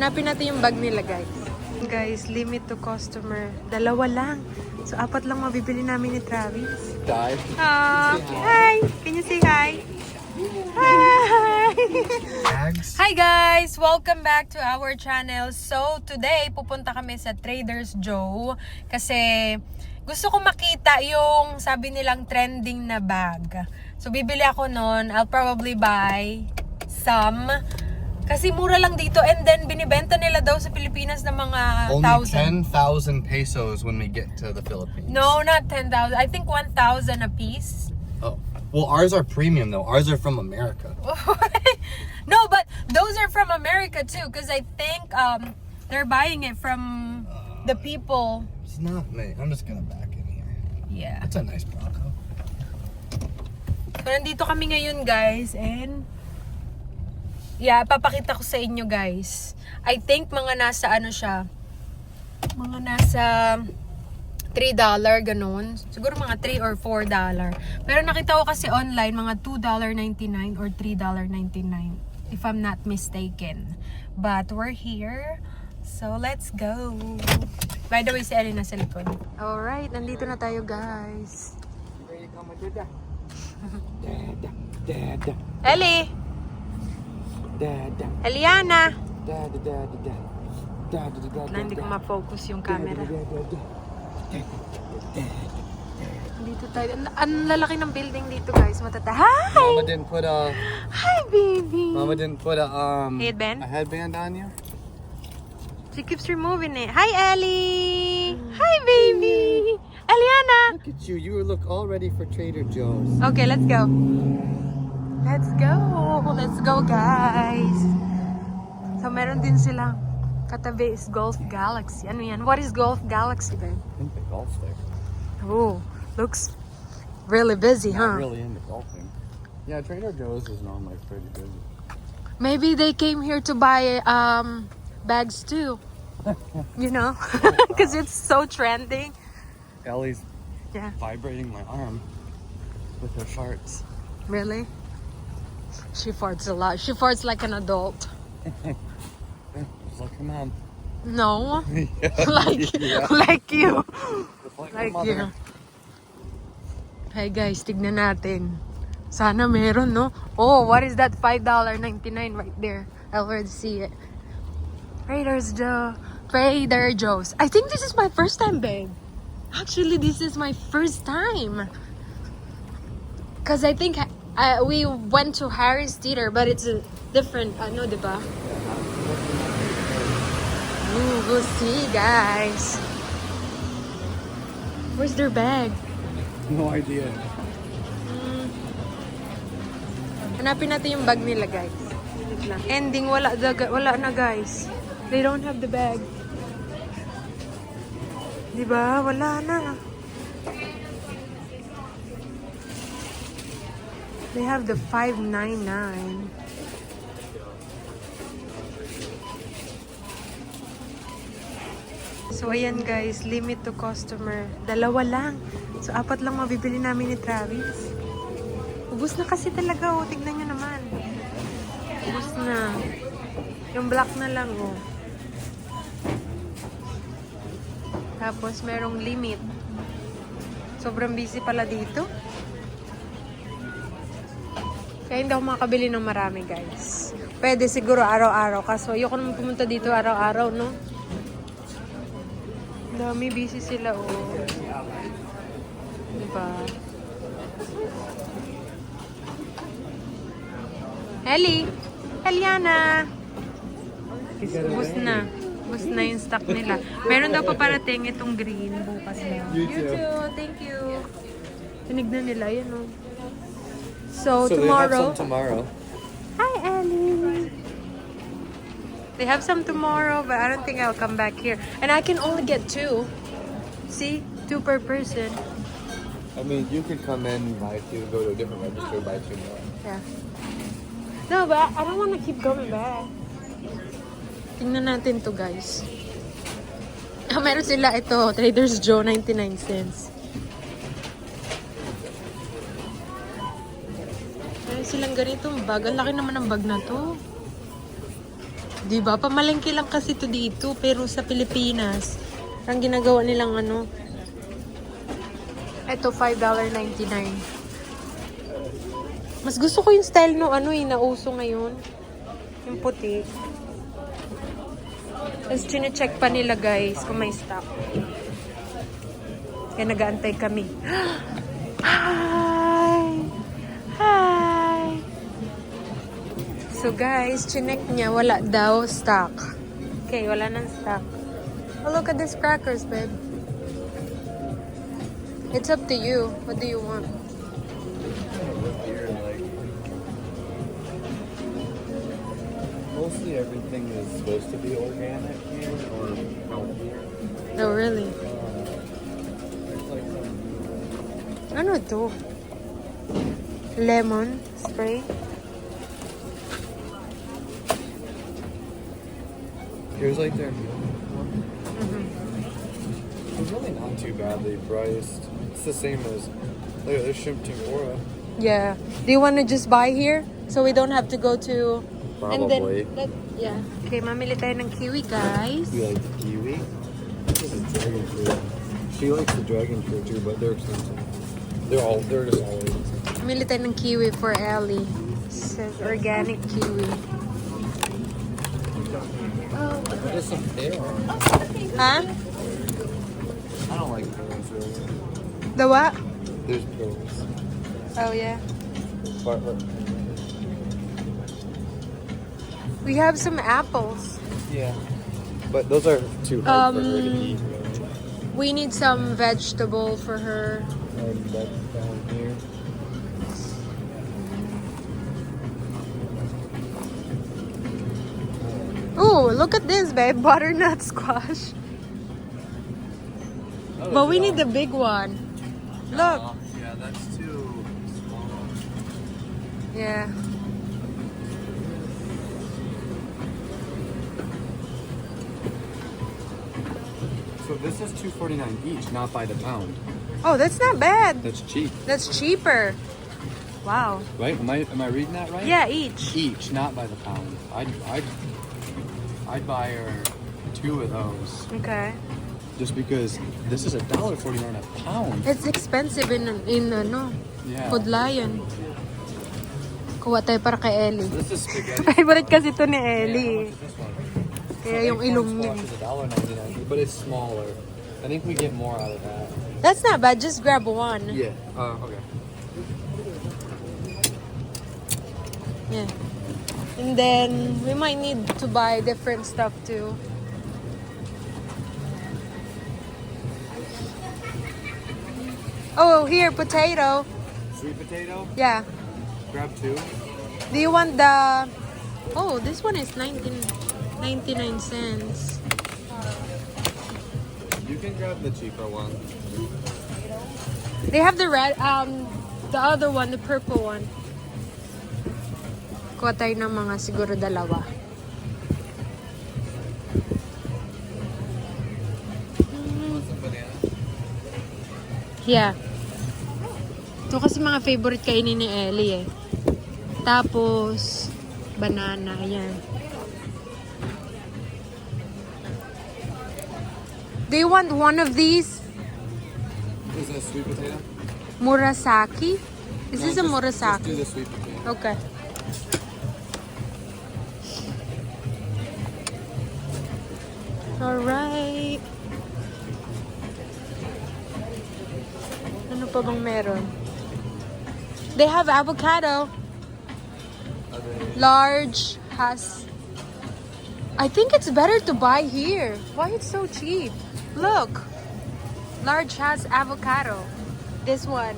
Hanapin natin yung bag nila, guys. Guys, limit to customer. 2 lang. So, 4 lang mabibili namin ni Travis. Dive. Hi! Can you say hi? Hi! Bags. Hi guys! Welcome back to our channel. So, today, pupunta kami sa Trader's Joe kasi gusto ko makita yung sabi nilang trending na bag. So, bibili ako nun. I'll probably buy some. Kasi mura lang dito and then binibenta nila daw sa Pilipinas ng mga Only 1,000. 10,000 pesos when we get to the Philippines. No, not 10,000. I think 1,000 a piece. Oh. Well, ours are premium though. Ours are from America. No, but those are from America too because I think they're buying it from the people. It's not me. I'm just gonna back in here. Yeah. That's a nice Bronco. So, nandito kami ngayon, guys, and yeah, papakita ko sa inyo, guys. I think mga nasa ano siya, mga nasa $3, ganun. Siguro mga $3 or $4. Pero nakita ko kasi online, mga $2.99 or $3.99, if I'm not mistaken. But we're here, so let's go. By the way, si Ellie nasa likod. Alright, nandito na tayo, guys. Ready to come with your dad? Dad. Ellie! Dad. Eliana! Dad. Hindi ko ma-focus yung camera. Dito tayo. Ang lalaki ng building dito, guys. Hi! Mama didn't put a Hi, baby! Headband? a headband on you. She keeps removing it. Hi, Ellie! Hi, baby! Eliana! Look at you. You look all ready for Trader Joe's. Okay, let's go. Let's go! Let's go, guys! So, meron din silang katabi is Golf Galaxy. Ano yan? What is Golf Galaxy, babe? I think the golf's there. Oh, looks really busy, huh? Not really into golfing. Yeah, Trader Joe's is normally pretty busy. Maybe they came here to buy bags too. You know? Because it's so trending. Ellie's Yeah. vibrating my arm with her farts. Really? She farts a lot. She farts like an adult. Just like her mom. No. Yeah. like Yeah. like you. Just like Like her you. mother. Hey guys, tignan natin. Sana meron, no? Oh, what is that? $5.99 right there. I already see it. Trader Joe's. I think this is my first time, babe. Actually, this is my first time. Because I think we went to Harry's Theater, but it's a different, ano, diba? Ooh, we'll see, guys. Where's their bag? No idea. Hanapin natin yung bag nila, guys. Wait lang. Ending, wala na, guys. They don't have the bag. Diba? Wala na. They have the $5.99. So, ayan guys, limit to customer. 2 lang. So, 4 lang mabibili namin ni Travis. Ubus na kasi talaga, oh. Tignan nyo naman. Ubus na. Yung black na lang, oh. Tapos, merong limit. Sobrang busy pala dito. Kaya hindi ako makakabili ng marami, guys. Pwede siguro araw-araw. Kaso, ayoko naman pumunta dito araw-araw, no? Dami, busy sila, oh. Diba? Ellie! Eliana! Ubus na. Ubus na yung stock nila. Meron daw pa parating itong green bukas na. You You too. too. Thank you. Tinignan nila, yun, oh. So They have tomorrow... some tomorrow. Hi, Ellie. They have some tomorrow, but I don't think I'll come back here. And I can only get 2. See? 2 per person. I mean, you could come in, buy 2, go to a different register, buy 2 more. Yeah. No, but I don't want to keep coming back. Tingnan natin to, guys. Meron sila ito, Trader's Joe, 99 cents. Meron silang ganitong bag. Ang laki naman ng bag na to. Diba? Pamalengke lang kasi to dito. Pero sa Pilipinas, ang ginagawa nilang ano. Ito, $5.99. Mas gusto ko yung style no ano eh, nauso ngayon. Yung puti. Tapos chine-check pa nila guys kung may stock. Kaya nag-aantay kami. Hi! Hi! So guys, chinek niya, wala daw stock. Okay, wala nang stock. Oh, look at these crackers, babe. It's up to you. What do you want? Here, like, mostly everything is supposed to be organic here or healthier. Oh, really? There's like some Ano to? Lemon spray? here's like their meal one. It's really not too badly priced. It's the same as look at this shrimp tempura. Yeah. Do you want to just buy here? So we don't have to go to... Probably. Yeah. Okay, mamili tayo ng kiwi, guys. You like the kiwi? This is a dragon fruit. She likes the dragon fruit too, but they're expensive. They're just all expensive. Mamili tayo ng kiwi for Ellie. It says organic kiwi. There's some pear on it. Huh? I don't like pears really. The what? There's pears. Oh, yeah. But, We have some apples. yeah. But those are too hard for her to eat, really. We need some vegetable for her. And that's down here. Ooh, look at this, babe. Butternut squash. But we need the big one. Look. Yeah, that's too small. Yeah. So this is $2.49 each, not by the pound. Oh, that's not bad. That's cheap, That's cheaper. Wow. right? Am I reading that right? Yeah, each. Each, not by the pound. I'd buy her 2 of those Okay. just because this is $1.49 a pound. It's expensive in ano, Yeah. Food Lion. Kuha tayo para kay Ellie. This is spaghetti. Favorite kasi to ni Yeah, how Ellie. much is this one? Kaya So yung acorn ilong niya. squash is $1.99, but it's smaller. I think we get more out of that. That's not bad. Just grab one. Yeah. Okay. Yeah. And then we might need to buy different stuff too. Oh, here, potato. Sweet potato. Yeah. Grab 2. Do you want the... Oh, this one is 99 cents. You can grab the cheaper one. They have the red, the other one, the purple one. Kuha tayo ng mga siguro dalawa. Want some banana? Yeah. Ito kasi mga favorite kainin ni Ellie eh. Tapos, banana, ayan. Do you want one of these? Is that sweet potato? Murasaki? Is No, this a Just murasaki? do the sweet potato. Okay. Alright. Ano pa bang meron? They have avocado. Are they- Large has... I think it's better to buy here. Why it's so cheap? Look. Large has avocado. This one.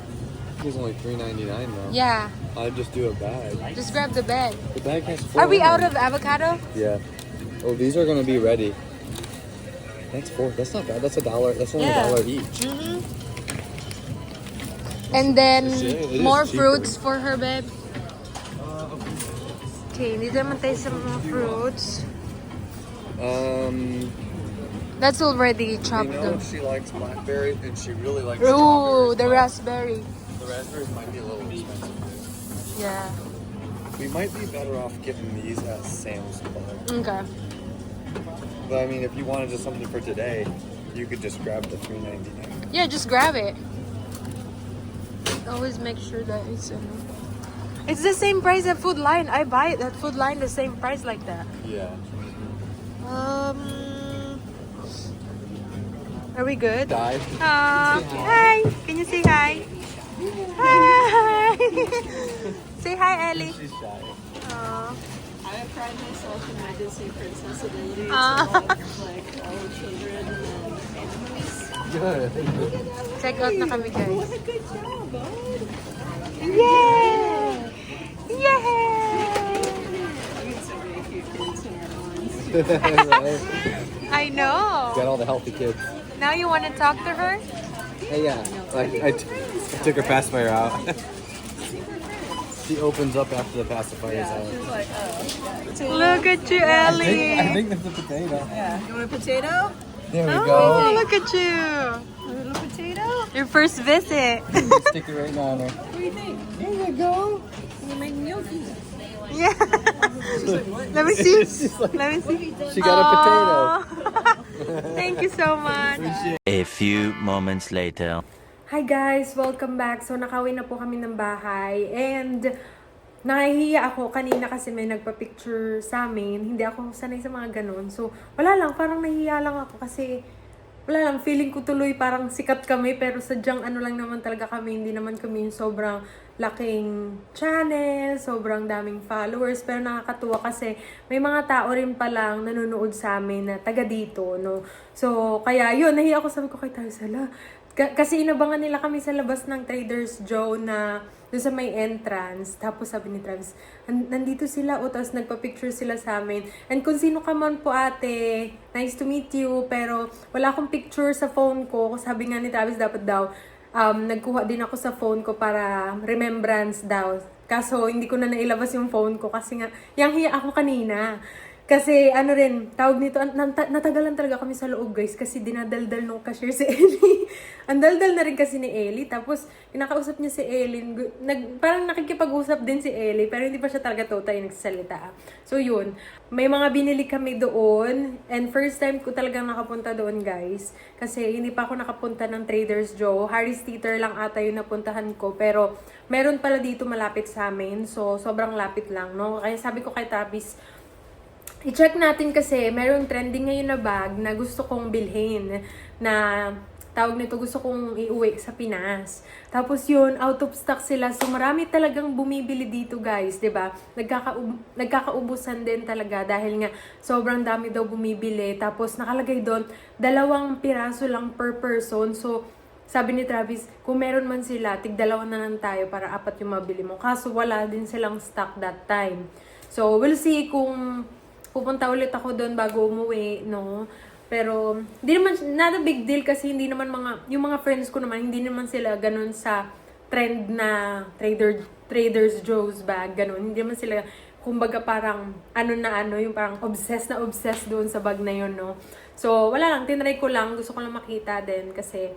It's only $3.99 though. Yeah. I'd just do a bag. Just grab the bag. The bag has 4. Are we out of avocado? Yeah. Oh, these are gonna be ready. That's 4. That's not bad. That's $1. That's only Yeah. $1 each. Mm-hmm. And then It is more cheaper. fruits for her, babe. Okay, dito naman tayo sa mga fruits. That's already We chopped know up. she likes blackberry and she really likes Ooh, strawberries, the but raspberry. The raspberries might be a little expensive. Yeah. We might be better off getting these as Sam's Club. Okay. But I mean, if you wanted just something for today, you could just grab the $3.99. Yeah, just grab it. Always make sure that it's the same price at Food Line. I buy it at Food Line the same price like that. Yeah. Are we good? Dive. Hi. Can you say hi? Hi. Say hi, Ellie. She's shy. I pride myself in my Disney princess ability to Ah. love like all children and animals. Good. Check out na kami, guys. What a good job, bud. Yay! Yay! We had so many cute kids in our lines. Right? I know. Got all the healthy kids. Now you want to talk to her? Hey, yeah. I took her pacifier out. She opens up after the pacifier's out. She was like, potato. Look at you, Ellie. I think that's a potato. Yeah. You want a potato? There we Oh, go. look at you. A little potato? Your first visit. Stick it right now on her. What do you think? There you go. You're making gnocchi. Yeah. Let me see. She's like- Let me see. She got a potato. potato. Thank you so much. A few moments later. Hi guys! Welcome back. So, nakauwi na po kami ng bahay. And, nahihiya ako kanina kasi may nagpa-picture sa amin. Hindi ako sanay sa mga ganun. So, wala lang. Parang nahihiya lang ako kasi wala lang. Feeling ko tuloy parang sikat kami. Pero sadyang ano lang naman talaga kami. Hindi naman kami yung sobrang laking channel. Sobrang daming followers. Pero nakakatuwa kasi may mga tao rin palang nanonood sa amin na taga dito. No? So, kaya yun. Nahiya ako. Sabi ko kay tayo sala. Kasi inabangan nila kami sa labas ng Trader's Joe na doon sa may entrance. Tapos sabi ni Travis, nandito sila o. Tapos nagpa-picture sila sa amin. And kung sino ka man po ate, nice to meet you. Pero wala akong picture sa phone ko. Sabi nga ni Travis dapat daw, nagkuha din ako sa phone ko para remembrance daw. Kaso hindi ko na nailabas yung phone ko kasi nga, yang hiya ako kanina. Kasi ano rin, tawag nito, natagalan talaga kami sa loob guys kasi dinadaldal nung cashier si Ellie. Ang daldal na rin kasi ni Ellie. Tapos, kinakausap niya si Ellie. Parang nakikipag-usap din si Ellie pero hindi pa siya talaga totally nagsasalita. So yun, may mga binili kami doon and first time ko talagang nakapunta doon guys. Kasi hindi pa ako nakapunta ng Trader's Joe. Harris Teeter lang ata yung napuntahan ko pero meron pala dito malapit sa amin. So, sobrang lapit lang, no? Kaya sabi ko kay Tabis, i-check natin kasi meron trending ngayon na bag na gusto kong bilhin na tawag nito gusto kong iuwi sa Pinas. Tapos yun, out of stock sila. So marami talagang bumibili dito guys, 'di ba? Nagkakaubusan din talaga dahil nga sobrang dami daw bumibili. Tapos nakalagay doon 2 piraso lang per person. So sabi ni Travis, kung meron man sila, tig-2 na lang tayo para 4 yung mabili mo. Kaso wala din silang stock that time. So we'll see kung pupunta ulit ako doon bago umuwi, no? Pero, hindi naman, not a big deal kasi hindi naman yung mga friends ko naman, hindi naman sila ganun sa trend na Trader's Joe's bag, ganun. Hindi naman sila, kumbaga parang, yung parang obsessed doon sa bag na yun, no? So, wala lang, tinry ko lang, gusto ko lang makita din kasi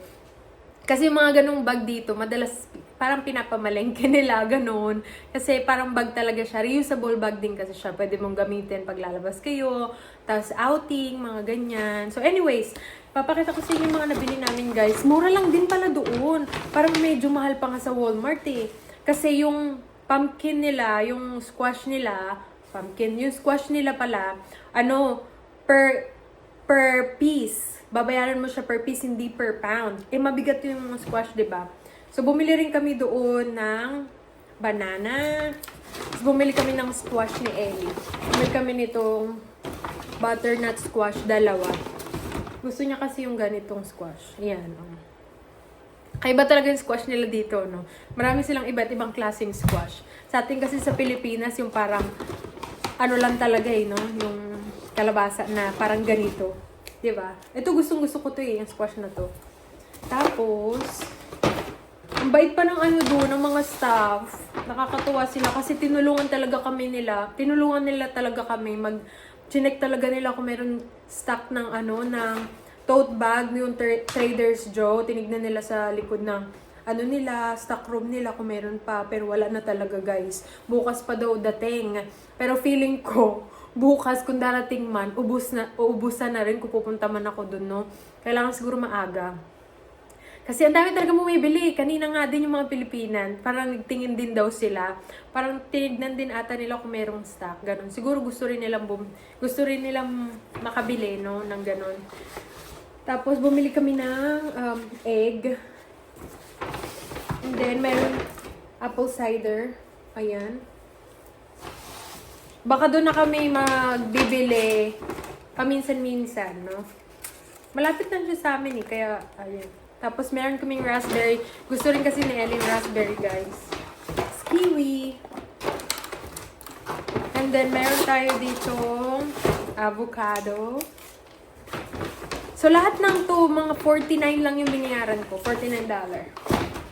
yung mga ganung bag dito, madalas parang pinapamalengke nila, ganun. Kasi parang bag talaga siya. Reusable bag din kasi siya. Pwede mong gamitin pag lalabas kayo. Tapos outing, mga ganyan. So anyways, papakita ko sa inyo yung mga nabili namin guys. Mura lang din pala doon. Parang medyo mahal pa nga sa Walmart eh. Kasi yung pumpkin nila, yung squash nila pala, per piece. Babayaran mo siya per piece, hindi per pound. Eh, mabigat yung squash, diba? So, bumili rin kami doon ng banana. Tapos, bumili kami ng squash ni Ellie. Bumili kami nitong butternut squash, 2. Gusto niya kasi yung ganitong squash. Ayan, oh. Kaiba talaga yung squash nila dito, no? Marami silang iba't ibang klaseng squash. Sa atin kasi sa Pilipinas, yung parang, lang talaga no? Yung kalabasa na parang ganito. Diba? Ito gustong-gusto ko to yung squash na to. Tapos, ang bait pa ng doon, ng mga staff. Nakakatuwa sila kasi tinulungan nila talaga kami. Chinek talaga nila kung meron stock ng ng tote bag, yung Trader's Joe. Tinignan nila sa likod ng ano nila, stock room nila kung meron pa. Pero wala na talaga guys. Bukas pa daw dating. Pero feeling ko, bukas kung darating man, uubusan na rin kung pupunta man ako dun, no? Kailangan siguro maaga. Kasi ang dami talaga bumibili. Kanina nga din yung mga Pilipinan. Parang nagtingin din daw sila. Parang tinignan din ata nila kung merong stock. Ganon. Siguro gusto rin nilang makabili, no? Ng ganon. Tapos bumili kami ng egg. And then meron apple cider. Ayan. Baka doon na kami magbibili paminsan-minsan, no? Malapit lang siya sa amin eh. Kaya, ayan. Tapos, meron kaming raspberry. Gusto rin kasi ni Ellie raspberry, guys. Kiwi. And then, meron tayo ditong avocado. So, lahat ng to, mga 49 lang yung binayaran ko. $49.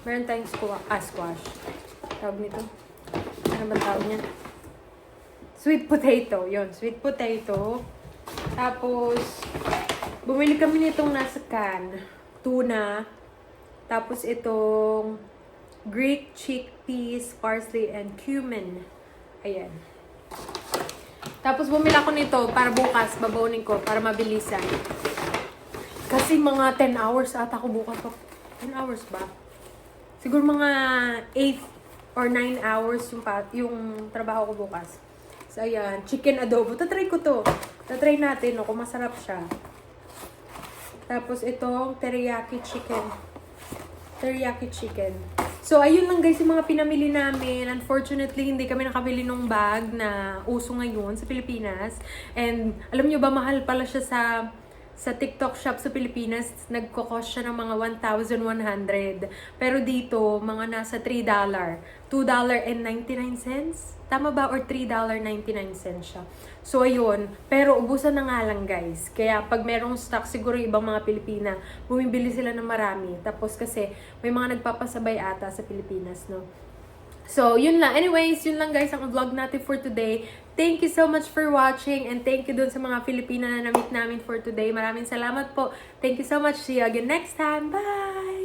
Meron tayong squash. Tawag nito. Ano ba tawag niya? Sweet potato. Yun, sweet potato. Tapos, bumili kami nitong nasa can. Tuna. Tapos itong Greek chickpeas, parsley, and cumin. Ayan. Tapos bumili ako nito para bukas, babawnin ko, para mabilisan. Kasi mga 10 hours ata ako bukas. 10 hours ba? Siguro mga 8 or 9 hours yung trabaho ko bukas. So, ayan. Chicken adobo. Tatry ko to. Tatry natin, no, kung masarap siya. Tapos, itong teriyaki chicken. Teriyaki chicken. So, ayun lang guys yung mga pinamili namin. Unfortunately, hindi kami nakabili ng bag na uso ngayon sa Pilipinas. And, alam nyo ba, mahal pala siya sa TikTok shop sa Pilipinas. Nagko-cost siya ng mga 1,100. Pero dito, mga nasa $3. $2.99. Tama ba? Or $3.99 siya. So, ayun. Pero, ubusan na nga lang, guys. Kaya, pag merong stock, siguro yung ibang mga Pilipina, bumibili sila ng marami. Tapos, kasi, may mga nagpapasabay ata sa Pilipinas, no? So, yun lang. Anyways, yun lang, guys, ang vlog natin for today. Thank you so much for watching. And thank you dun sa mga Filipina na na-meet namin for today. Maraming salamat po. Thank you so much. See you again next time. Bye!